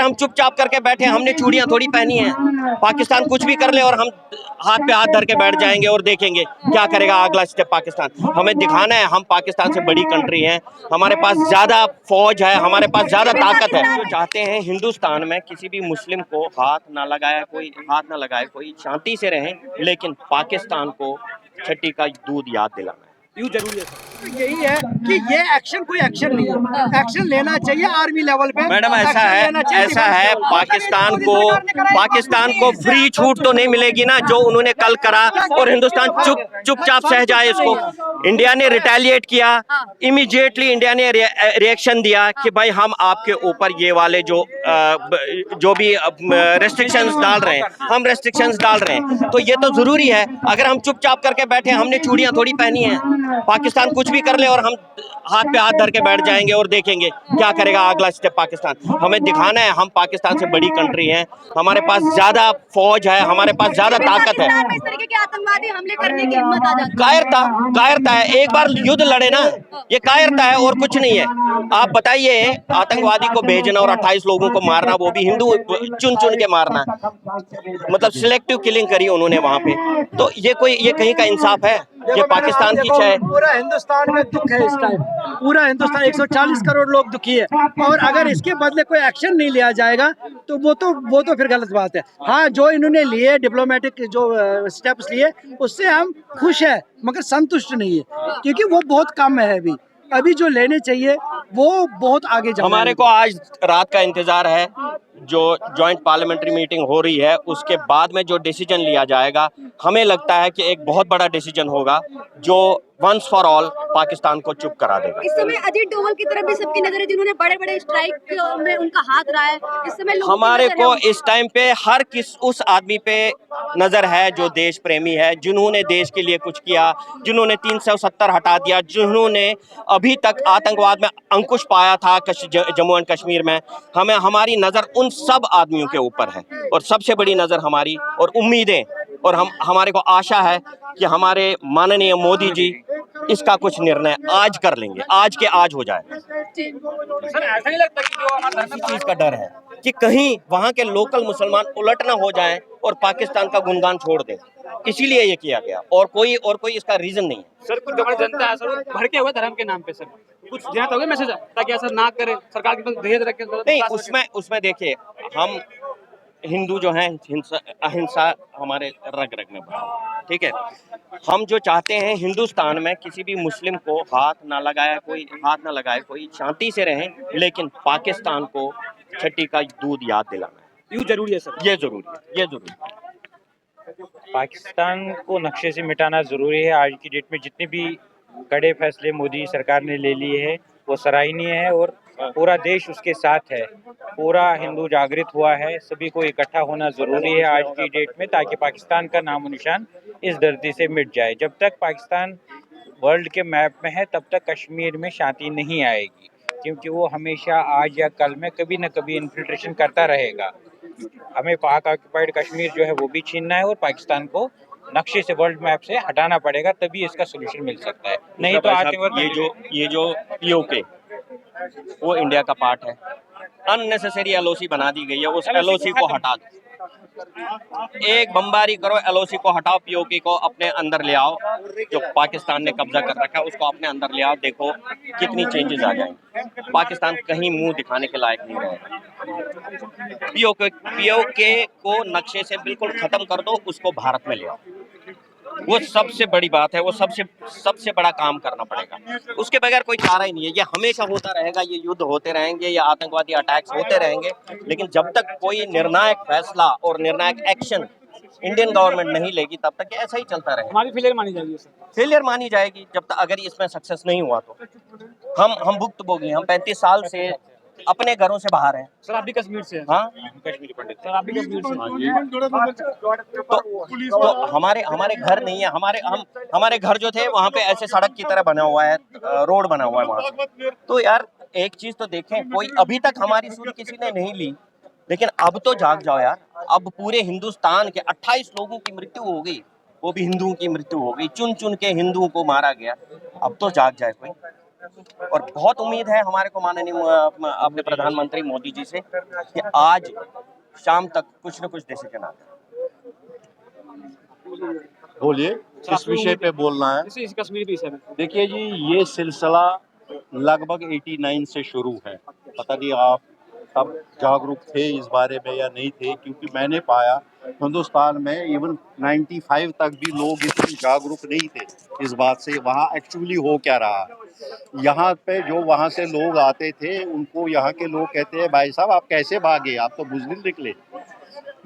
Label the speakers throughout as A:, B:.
A: हम चुपचाप करके बैठे, हमने चूड़ियां थोड़ी पहनी हैं। पाकिस्तान कुछ भी कर ले और हम हाथ पे हाथ धर के बैठ जाएंगे और देखेंगे क्या करेगा अगला स्टेप पाकिस्तान। हमें दिखाना है हम पाकिस्तान से बड़ी कंट्री हैं, हमारे पास ज्यादा फौज है, हमारे पास ज्यादा ताकत है। जो चाहते हैं हिंदुस्तान में किसी भी मुस्लिम को हाथ ना लगाए कोई, शांति से रहें, लेकिन पाकिस्तान को छठी का दूध याद दिलाना है।
B: यूँ जरूरी है सर। तो यही है कि ये एक्शन कोई एक्शन नहीं है, एक्शन लेना चाहिए आर्मी लेवल पे।
A: मैडम ऐसा है पाकिस्तान को फ्री छूट तो नहीं मिलेगी ना जो उन्होंने कल करा, और हिंदुस्तान चुपचाप सह जाए इसको। इंडिया ने रिटेलिएट किया, इमीडिएटली इंडिया ने रिएक्शन दिया कि भाई हम आपके ऊपर ये वाले जो भी रेस्ट्रिक्शंस डाल रहे हैं, हम रेस्ट्रिक्शंस डाल रहे हैं, तो ये तो जरूरी है। अगर हम चुपचाप करके बैठे, हमने चूड़ियां थोड़ी पहनी हैं। पाकिस्तान कुछ भी कर ले और हम हाथ पे हाथ धर के बैठ जाएंगे और देखेंगे क्या करेगा अगला स्टेप पाकिस्तान। हमें दिखाना है हम पाकिस्तान से बड़ी कंट्री हैं, हमारे पास ज्यादा फौज है, हमारे पास ज्यादा ताकत है।
C: इस तरीके के आतंकवादी हमले करने की हिम्मत आ जाती है।
A: कायरता है। एक बार युद्ध लड़े ना, ये कायरता है और कुछ नहीं है। आप बताइए, आतंकवादी को भेजना और 28 लोगों को मारना, वो भी हिंदू चुन चुन के मारना, मतलब सिलेक्टिव किलिंग करी उन्होंने वहां पे। तो ये कहीं का इंसाफ है? ये पाकिस्तान की चाहे।
B: पूरा हिंदुस्तान में दुख है इस टाइम, पूरा हिंदुस्तान 140 करोड़ लोग दुखी है, और अगर इसके बदले कोई एक्शन नहीं लिया जाएगा तो वो तो फिर गलत बात है। हाँ, जो इन्होंने लिए डिप्लोमेटिक जो स्टेप्स लिए, उससे हम खुश है, मगर संतुष्ट नहीं है, क्योंकि वो बहुत कम है। अभी जो लेने चाहिए वो बहुत आगे जाना है।
A: हमारे को आज रात का इंतजार है, जो जॉइंट पार्लियामेंट्री मीटिंग हो रही है उसके बाद में जो डिसीजन लिया जाएगा, हमें लगता है कि एक बहुत बड़ा डिसीजन होगा जो वंस फॉर ऑल पाकिस्तान को चुप करा देगा।
C: इस समय अजीत डोभाल की तरफ भी सबकी नजर है, जिन्होंने बड़े बड़े स्ट्राइक में उनका हाथ रहा है। इस समय
A: हमारे को इस टाइम पे हर उस आदमी पे नजर है जो देश प्रेमी है, जिन्होंने देश के लिए कुछ किया, जिन्होंने 370 हटा दिया, जिन्होंने अभी तक आतंकवाद में अंकुश पाया था जम्मू एंड कश्मीर में। हमारी नजर उन सब आदमियों के ऊपर है, और सबसे बड़ी नजर हमारी और उम्मीदें और हमारे को आशा है कि हमारे माननीय मोदी जी इसका कुछ निर्णय आज कर लेंगे, आज के आज हो जाए।
B: सर, ऐसा नहीं लगता कि जो हमारा
A: इसी चीज का डर है कि कहीं वहां के लोकल मुसलमान उलट ना हो जाएं और पाकिस्तान का गुणगान छोड़ दें, इसीलिए ये किया गया, और कोई इसका रीजन नहीं है।
B: सर, कुछ हमारी जनता है सर भड़के हुए धर्म के नाम पे, सर कुछ देना तो होगा मैसेज, ताकि ऐसा ना करे, सरकार के पास धैर्य रखें।
A: नहीं, उसमें देखिए, हम हिंदू जो हैं, अहिंसा हमारे रग रग में बना, ठीक है। हम जो चाहते हैं हिंदुस्तान में किसी भी मुस्लिम को हाथ ना लगाए कोई, शांति से रहें, लेकिन पाकिस्तान को छठी का दूध याद दिलाना है।
B: यूँ जरूरी है सर।
A: ये जरूरी है।
D: पाकिस्तान को नक्शे से मिटाना ज़रूरी है। आज की डेट में जितने भी कड़े फैसले मोदी सरकार ने ले लिए हैं वो सराहनीय है, और पूरा देश उसके साथ है। पूरा हिंदू जागृत हुआ है, सभी को इकट्ठा होना ज़रूरी है आज की डेट में, ताकि पाकिस्तान का नामो निशान इस धरती से मिट जाए। जब तक पाकिस्तान वर्ल्ड के मैप में है तब तक कश्मीर में शांति नहीं आएगी, क्योंकि वो हमेशा आज या कल में कभी न कभी इन्फिल्ट्रेशन करता रहेगा। हमें पाक ऑक्युपाइड कश्मीर जो है वो भी छीनना है, और पाकिस्तान को नक्शे से, वर्ल्ड मैप से हटाना पड़ेगा, तभी इसका सोल्यूशन मिल सकता है। नहीं तो
A: ये जो पीओके वो इंडिया का पार्ट है, अननेसेसरी एलओसी बना दी गई है, उस एलओसी को हटा दो, एक बमबारी करो, एलओसी को हटाओ, पीओके को अपने अंदर ले आओ, जो पाकिस्तान ने कब्जा कर रखा है उसको अपने अंदर ले आओ, देखो कितनी चेंजेस आ जाएंगे। पाकिस्तान कहीं मुंह दिखाने के लायक नहीं रहेगा। पीओके को नक्शे से बिल्कुल खत्म कर दो, उसको भारत में ले आओ, वो सबसे बड़ी बात है, वो सबसे बड़ा काम करना पड़ेगा। उसके बगैर कोई चारा ही नहीं है। ये हमेशा होता रहेगा, ये युद्ध होते रहेंगे, ये आतंकवादी अटैक्स होते रहेंगे, लेकिन जब तक कोई निर्णायक फैसला और निर्णायक एक्शन इंडियन गवर्नमेंट नहीं लेगी तब तक ऐसा ही चलता रहेगा।
B: हमारी फेलियर मानी जाएगी सर।
A: फेलियर मानी जाएगी जब तक, अगर इसमें सक्सेस नहीं हुआ तो हम भुक्तभोगी। हम 35 साल से अपने घरों से बाहर हैं।
B: सर, आप भी कश्मीर से हैं?
A: हाँ,
D: कश्मीरी पंडित
B: सर, आप भी कश्मीर से?
A: तो हमारे घर नहीं है। हमारे घर जो थे वहाँ पे ऐसे सड़क की तरह बना हुआ है, रोड बना हुआ है वहाँ पे। तो यार एक चीज तो देखें, कोई अभी तक हमारी सुन किसी ने नहीं ली, लेकिन अब तो जाग जाओ यार। अब पूरे हिंदुस्तान के 28 लोगों की मृत्यु हो गई, वो भी हिंदुओं की मृत्यु हो गई, चुन चुन के हिंदुओं को मारा गया। अब तो जाग जाए कोई। और बहुत उम्मीद है हमारे को माननीय अपने प्रधानमंत्री मोदी जी से कि आज शाम तक कुछ न कुछ डिसीजन आता है।
E: बोलिए किस विषय पे बोलना है?
F: इस कश्मीर विषय में।
E: देखिए जी, ये सिलसिला लगभग 89 से शुरू है। पता नहीं आप सब जागरूक थे इस बारे में या नहीं थे, क्योंकि मैंने पाया हिंदुस्तान में इवन 95 तक भी लोग इतने जागरूक नहीं थे इस बात से वहाँ एक्चुअली हो क्या रहा है। यहाँ पे जो वहाँ से लोग आते थे उनको यहाँ के लोग कहते हैं भाई साहब आप कैसे भागे, आप तो बुज़दिल निकले।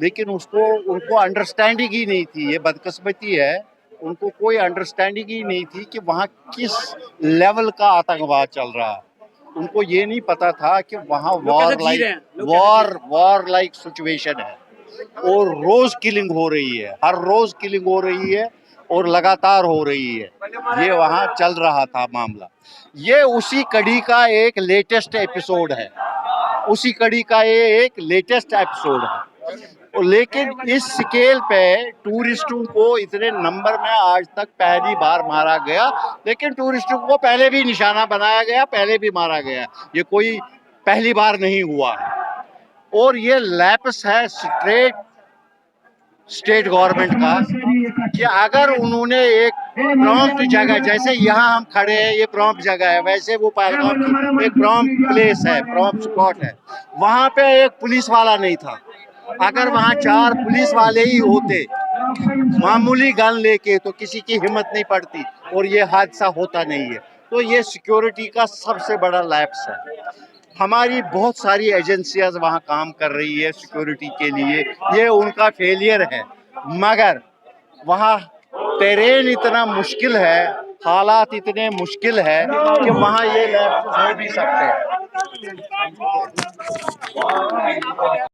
E: लेकिन उनको अंडरस्टैंडिंग ही नहीं थी, ये बदकिस्मती है, उनको कोई अंडरस्टैंडिंग ही नहीं थी कि वहाँ किस लेवल का आतंकवाद चल रहा है। उनको ये नहीं पता था कि वहाँ वॉर लाइक सिचुएशन है और रोज किलिंग हो रही है, हर रोज किलिंग हो रही है और लगातार हो रही है। ये वहाँ चल रहा था मामला। ये उसी कड़ी का एक लेटेस्ट एपिसोड है, उसी कड़ी का ये एक लेटेस्ट एपिसोड है। लेकिन इस स्केल पे टूरिस्टों को इतने नंबर में आज तक पहली बार मारा गया, लेकिन टूरिस्टों को पहले भी निशाना बनाया गया, पहले भी मारा गया, ये कोई पहली बार नहीं हुआ है। और ये लैप्स है स्टेट गवर्नमेंट का कि अगर उन्होंने एक प्रॉम्प्ट जगह, जैसे यहाँ हम खड़े हैं ये प्रॉम्प्ट जगह है, वैसे वो पहलगाम की एक प्रॉम्प्ट प्लेस है, प्रॉम्प्ट स्पॉट है, वहाँ पे एक पुलिस वाला नहीं था। अगर वहाँ 4 पुलिस वाले ही होते मामूली गन लेके तो किसी की हिम्मत नहीं पड़ती और ये हादसा होता नहीं है। तो ये सिक्योरिटी का सबसे बड़ा लैप्स है। हमारी बहुत सारी एजेंसियां वहाँ काम कर रही है सिक्योरिटी के लिए, ये उनका फेलियर है। मगर वहाँ टेरेन इतना मुश्किल है, हालात इतने मुश्किल है कि वहाँ ये लैप्स हो भी सकते हैं।